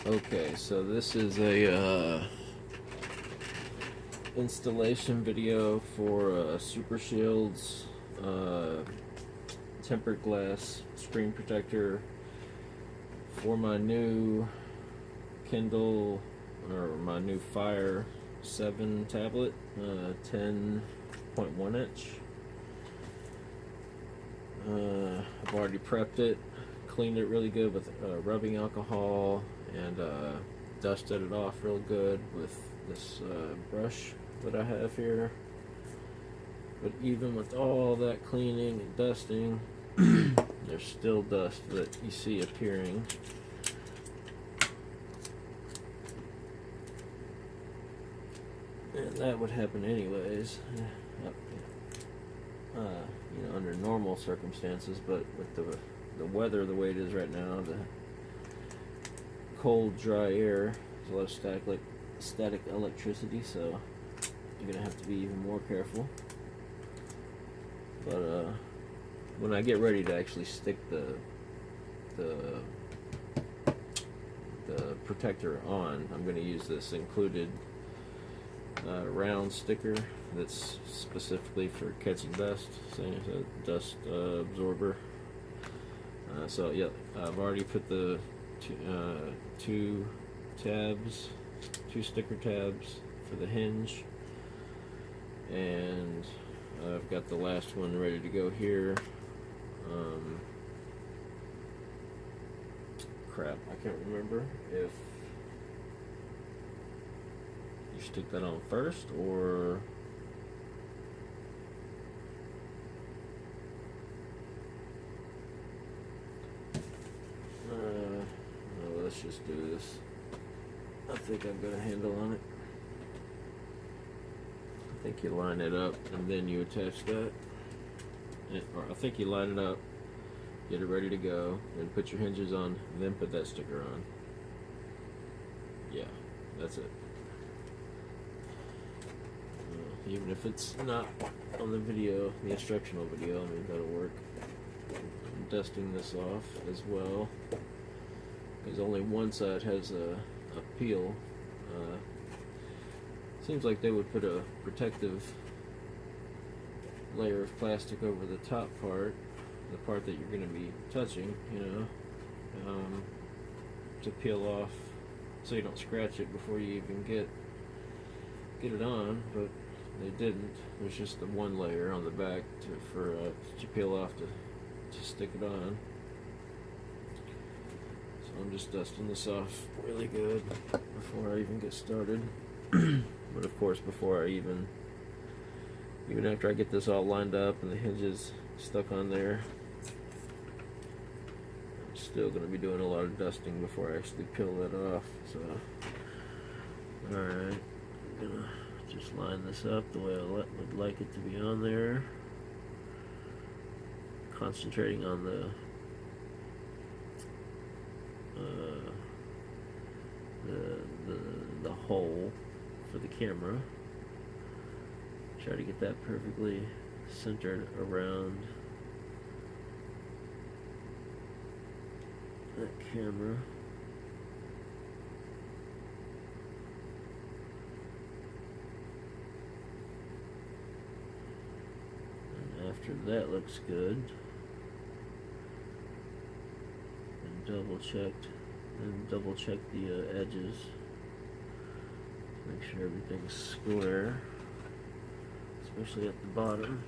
Okay, so this is a installation video for Super Shieldz tempered glass screen protector for my new Kindle or my new Fire 7 tablet, 10.1 inch. I've already prepped it, cleaned it really good with rubbing alcohol, and dusted it off real good with this brush that I have here. But even with all that cleaning and dusting, there's still dust that you see appearing. And that would happen anyways, under normal circumstances, but with the weather the way it is right now, the cold, dry air, there's a lot of static electricity, so you're gonna have to be even more careful. But when I get ready to actually stick the protector on, I'm going to use this included round sticker that's specifically for catching dust, saying it's a dust absorber. So yeah, I've already put the two sticker tabs for the hinge, and I've got the last one ready to go here. Crap, I can't remember if you stick that on first or no, let's just do this. I think I've got a handle on it. I think you line it up and then you attach that, or I think you line it up, get it ready to go, and put your hinges on, then put that sticker on. Yeah, that's it. Even if it's not on the video, the instructional video, I mean, that'll work. I'm dusting this off as well, because only one side has a peel. Seems like they would put a protective layer of plastic over the top part, the part that you're going to be touching, to peel off so you don't scratch it before you even get it on, but they didn't. There's just the one layer on the back to peel off to stick it on. So I'm just dusting this off really good before I even get started. But of course, before I even after I get this all lined up and the hinges stuck on there, I'm still going to be doing a lot of dusting before I actually peel that off. So, alright, I'm going to just line this up the way I would like it to be on there. Concentrating on the hole for the camera. Try to get that perfectly centered around that camera. And after that looks good, and double check the edges. Make sure everything's square, especially at the bottom.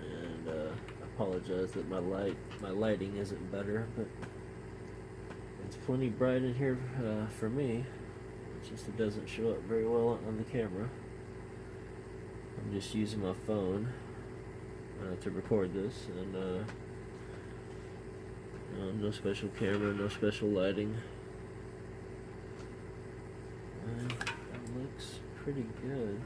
And I apologize that my lighting isn't better, but it's plenty bright in here for me. It's just it doesn't show up very well on the camera. I'm just using my phone to record this, and no special camera, no special lighting. And it looks pretty good.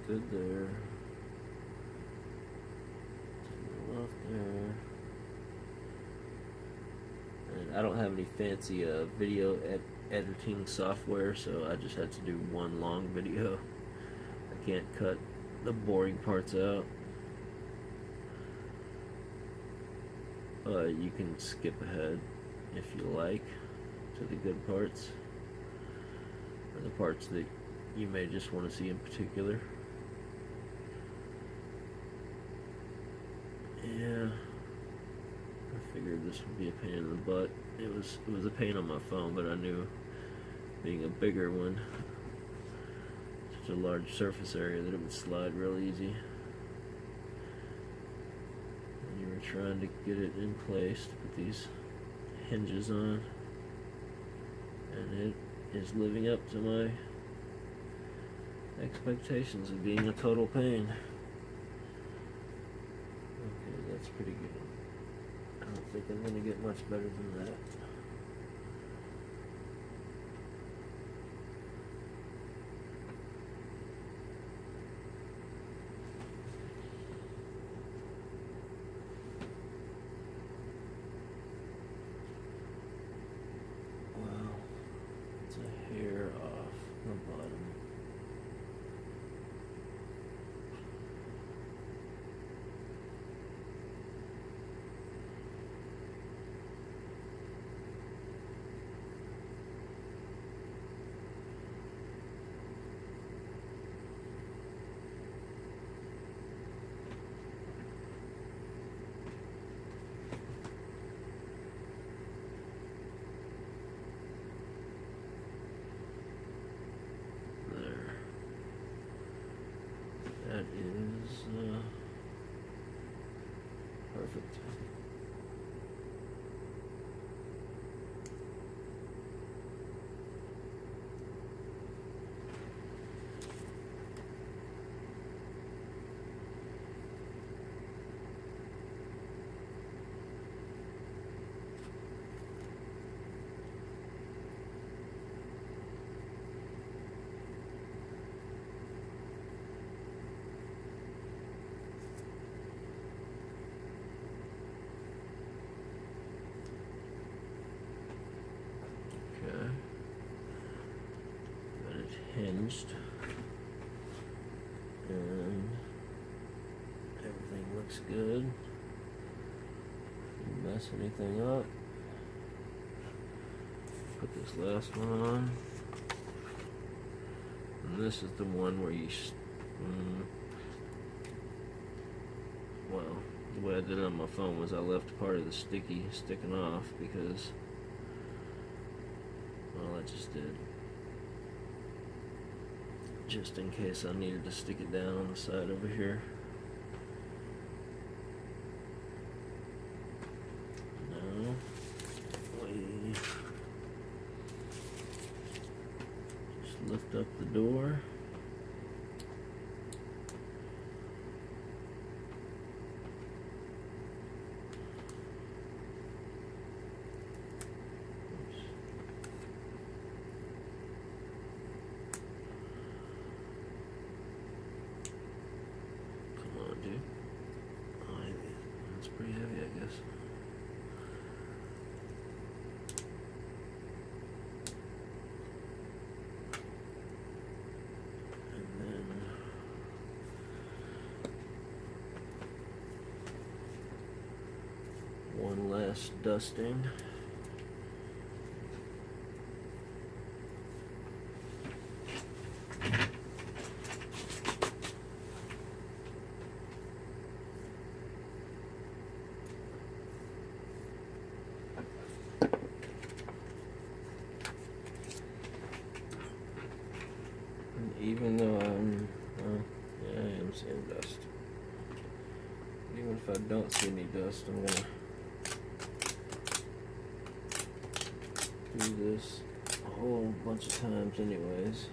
good there. To the left there. And I don't have any fancy video editing software, so I just had to do one long video. I can't cut the boring parts out. You can skip ahead if you like to the good parts, or the parts that you may just want to see in particular. Yeah, I figured this would be a pain in the butt. It was a pain on my phone, but I knew being a bigger one, such a large surface area, that it would slide real easy. And you were trying to get it in place to put these hinges on, and it is living up to my expectations of being a total pain. Okay, that's pretty good. I don't think I'm gonna get much better than that. Well, it's a hair off the bottom. That is perfect. Hinged, and everything looks good. Didn't mess anything up. Put this last one on, and this is the one where you well, the way I did it on my phone was I left part of the sticky sticking off because, well, I just did, just in case I needed to stick it down on the side over here. Now we just lift up the door. That's pretty heavy, I guess. And then one last dusting. Even though yeah, I am seeing dust. Even if I don't see any dust, I'm gonna do this a whole bunch of times anyways,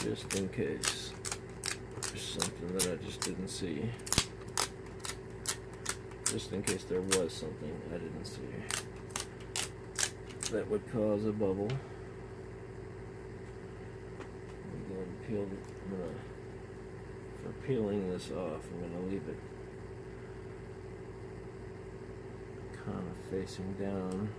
just in case there's something that I just didn't see. Just in case there was something I didn't see that would cause a bubble. Peel. I'm gonna For peeling this off, I'm going to leave it kind of facing down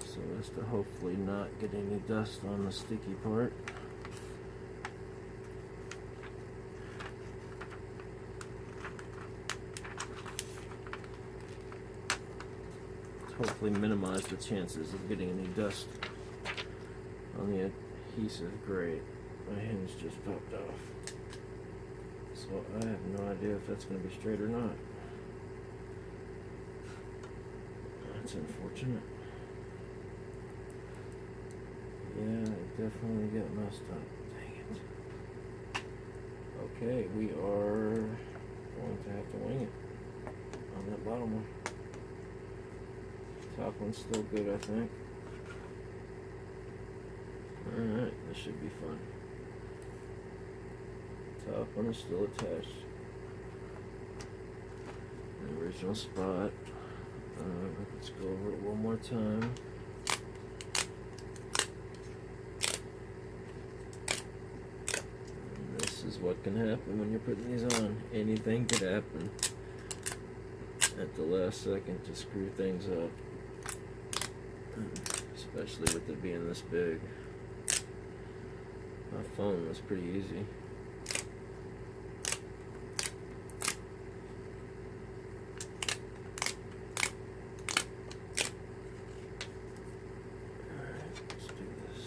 so as to hopefully not get any dust on the sticky part. Hopefully minimize the chances of getting any dust on the adhesive. Great. My hinge just popped off. So I have no idea if that's going to be straight or not. That's unfortunate. Yeah, it definitely got messed up. Dang it. Okay, we are going to have to wing it on that bottom one. Top one's still good, I think. Alright, this should be fun. Top one is still attached. The original spot. Let's go over it one more time. And this is what can happen when you're putting these on. Anything could happen at the last second to screw things up. Especially with it being this big. My phone was pretty easy. Alright, let's do this.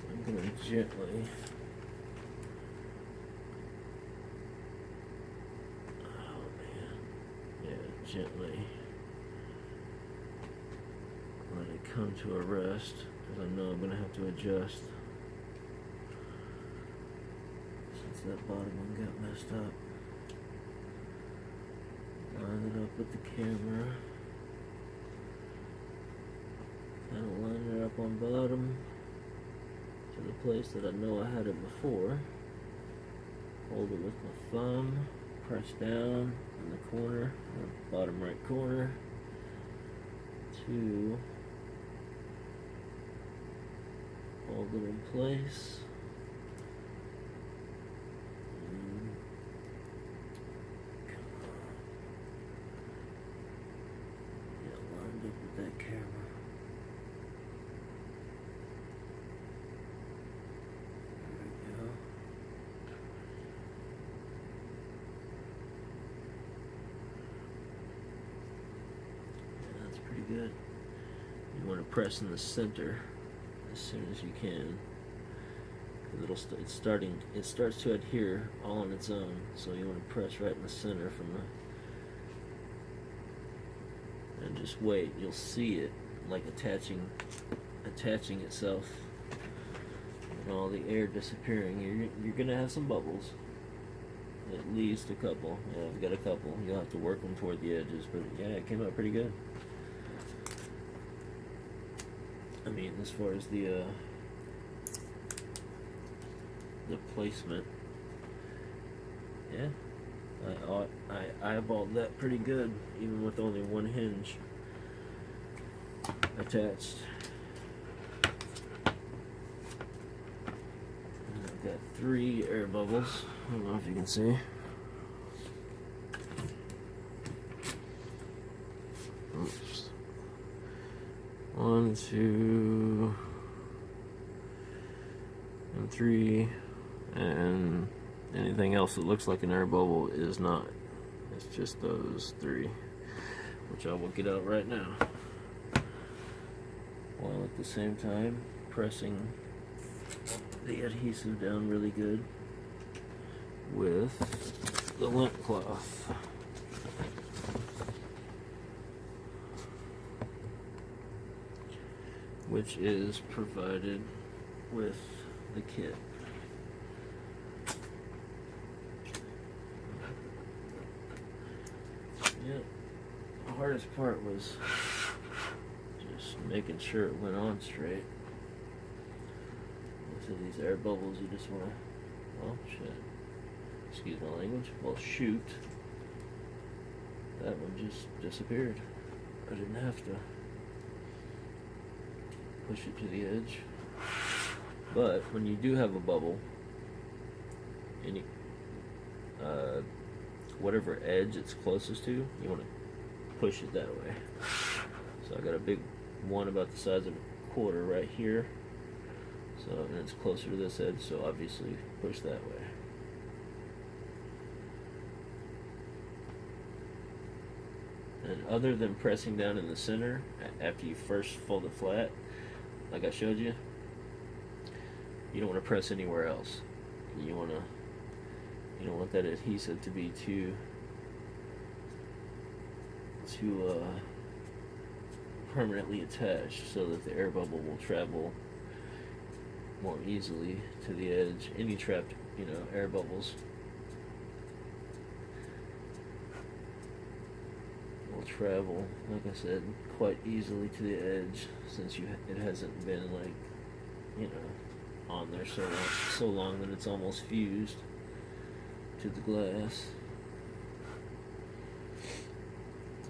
I'm going to gently gently let it come to a rest, because I know I'm going to have to adjust since that bottom one got messed up. Line it up with the camera, kind of line it up on bottom to the place that I know I had it before. Hold it with my thumb. Press down in the corner, the bottom right corner, to hold it in place. Come on. Yeah, lined up with that camera. Good. You want to press in the center as soon as you can, because it starts to adhere all on its own. So you want to press right in the center and just wait. You'll see it like attaching itself, and all the air disappearing. You're gonna have some bubbles, at least a couple. Yeah, I've got a couple. You'll have to work them toward the edges, but yeah, it came out pretty good. I mean, as far as the placement, yeah, I eyeballed that pretty good, even with only one hinge attached. And I've got 3 air bubbles. I don't know if you can see. Oops. 1, 2, and 3, and anything else that looks like an air bubble is not. It's just those 3, which I will get out right now, while at the same time pressing the adhesive down really good with the lint cloth. Which is provided with the kit. Yeah, the hardest part was just making sure it went on straight. So these air bubbles, you just want to, well, shit, excuse my language, well, shoot. That one just disappeared. I didn't have to. push it to the edge. But when you do have a bubble, and whatever edge it's closest to, you want to push it that way. So I got a big one about the size of a quarter right here. So, and it's closer to this edge, so obviously push that way. And other than pressing down in the center after you first fold it flat, like I showed you, you don't want to press anywhere else. You don't want that adhesive to be too permanently attached, so that the air bubble will travel more easily to the edge. Any trapped, air bubbles will travel, like I said, quite easily to the edge, since it hasn't been on there so long that it's almost fused to the glass.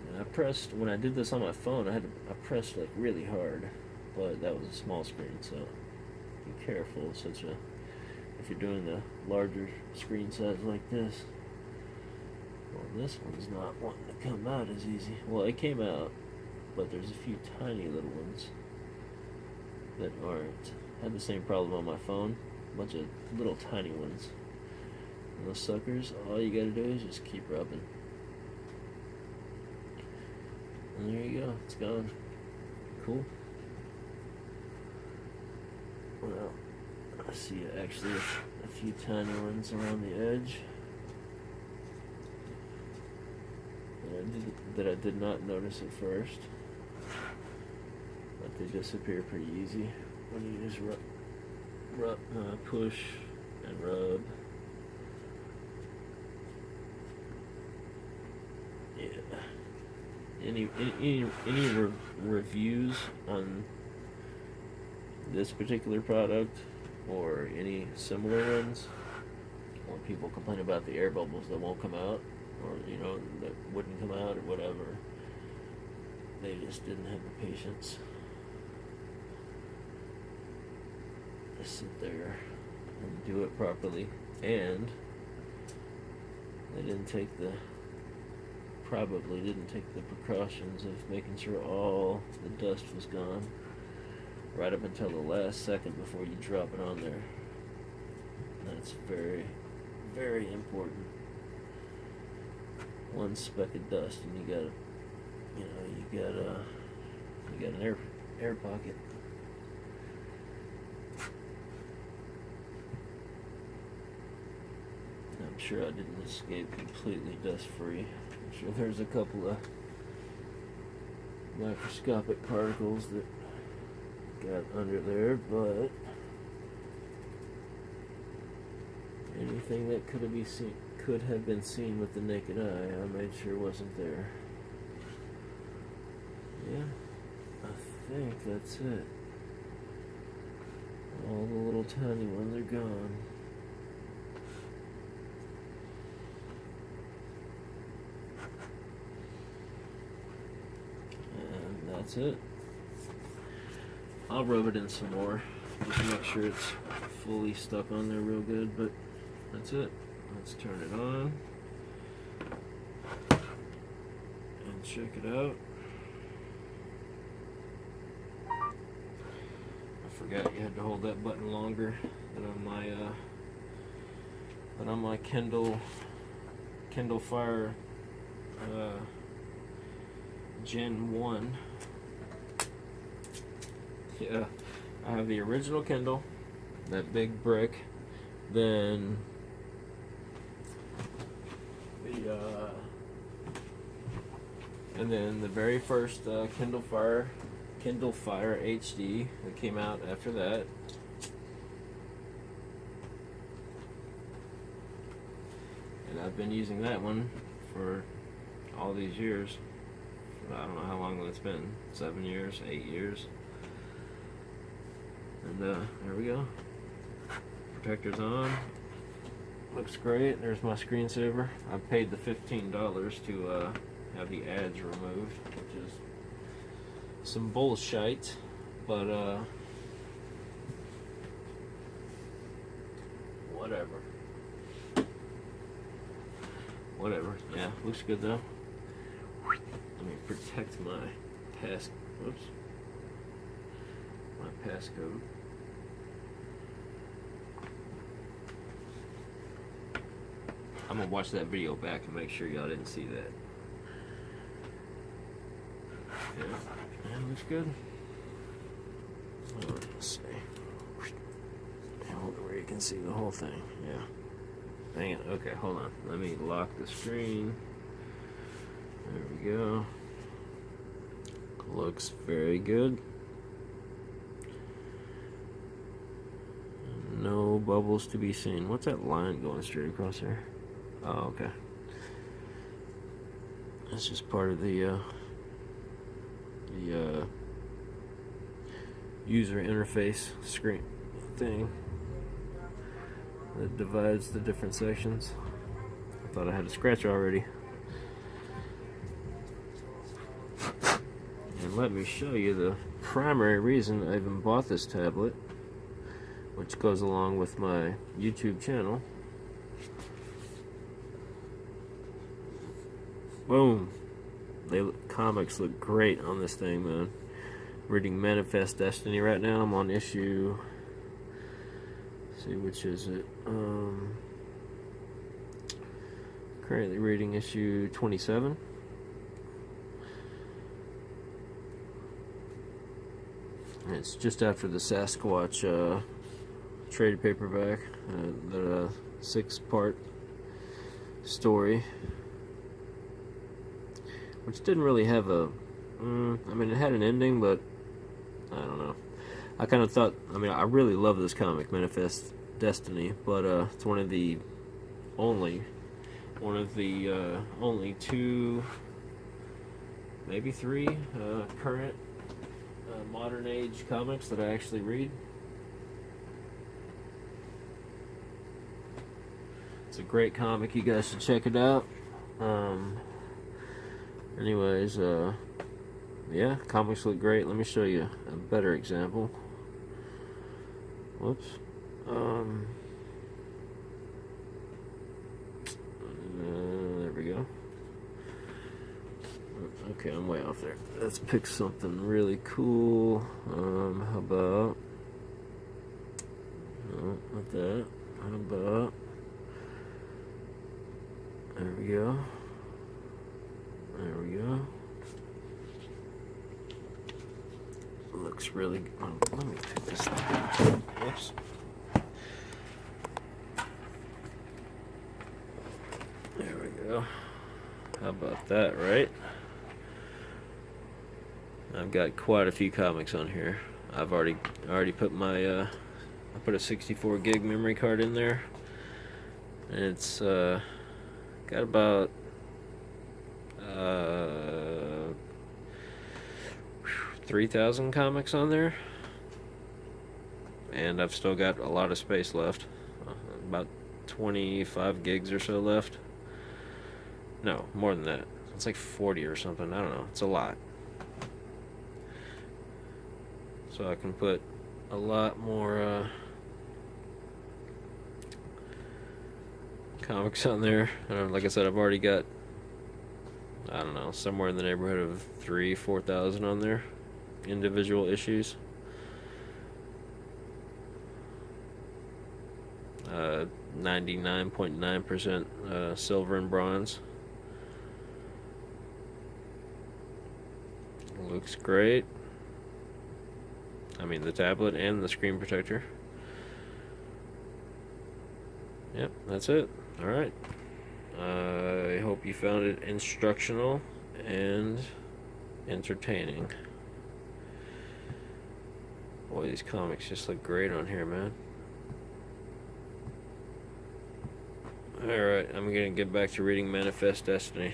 And I pressed, when I did this on my phone, I pressed like really hard, but that was a small screen, so be careful if you're doing the larger screen size like this. Well, this one's not wanting to come out as easy. Well, it came out, but there's a few tiny little ones that aren't. I had the same problem on my phone. A bunch of little tiny ones. And those suckers, all you gotta do is just keep rubbing. And there you go, it's gone. Cool. Well, I see actually a few tiny ones around the edge that I did not notice at first, but they disappear pretty easy when you just push and rub. Yeah. Any reviews on this particular product or any similar ones, or people complain about the air bubbles that won't come out, or that wouldn't come out, or whatever, they just didn't have the patience to sit there and do it properly, and they probably didn't take the precautions of making sure all the dust was gone right up until the last second before you drop it on there. That's very, very important. One speck of dust and you got an air pocket. I'm sure I didn't escape completely dust free. I'm sure there's a couple of microscopic particles that got under there, but anything that could have been seen with the naked eye, I made sure wasn't there. Yeah, I think that's it. All the little tiny ones are gone. And that's it. I'll rub it in some more, just to make sure it's fully stuck on there real good, but that's it. Let's turn it on and check it out. I forgot you had to hold that button longer than on my Kindle Fire Gen 1. Yeah, I have the original Kindle, that big brick, then and then the very first Kindle Fire HD that came out after that. And I've been using that one for all these years. I don't know how long it's been, 7 years, 8 years. And there we go. Protector's on. Looks great. There's my screensaver. I paid the $15 to have the ads removed, which is some bullshit, But whatever. Whatever. Yeah, looks good though. Let me protect my whoops. My passcode. I'm gonna watch that video back and make sure y'all didn't see that. Yeah, looks good. Let's see. Where you can see the whole thing. Yeah. Dang it. Okay, hold on. Let me lock the screen. There we go. Looks very good. No bubbles to be seen. What's that line going straight across there? Oh, okay. That's just part of the user interface screen thing that divides the different sections. I thought I had a scratch already. And let me show you the primary reason I even bought this tablet, which goes along with my YouTube channel. Boom! Comics look great on this thing, man. Reading Manifest Destiny right now. I'm on issue. Let's see, which is it? Currently reading issue 27. And it's just after the Sasquatch trade paperback, the 6-part story, which didn't really have a. I mean, it had an ending, but I don't know. I kind of thought. I mean, I really love this comic, Manifest Destiny, but it's one of the only 2, maybe 3 current modern age comics that I actually read. It's a great comic. You guys should check it out. Anyways, yeah, comics look great. Let me show you a better example. Whoops. There we go. Okay, I'm way off there. Let's pick something really cool. How about... No, not that. How about... There we go. There we go. Looks really good. Oh, let me pick this thing. Whoops. There we go. How about that, right? I've got quite a few comics on here. I've already put my I put a 64 gig memory card in there. And it's got about 3,000 comics on there, and I've still got a lot of space left. About 25 gigs or so left. No, more than that. It's like 40 or something. I don't know. It's a lot. So I can put a lot more comics on there. Like I said, I've already got, I don't know, somewhere in the neighborhood of 3,000-4,000 on there, individual issues. 99.9% silver and bronze. Looks great. I mean, the tablet and the screen protector. Yep, that's it. Alright. I hope you found it instructional and entertaining. Boy, these comics just look great on here, man. Alright, I'm gonna get back to reading Manifest Destiny.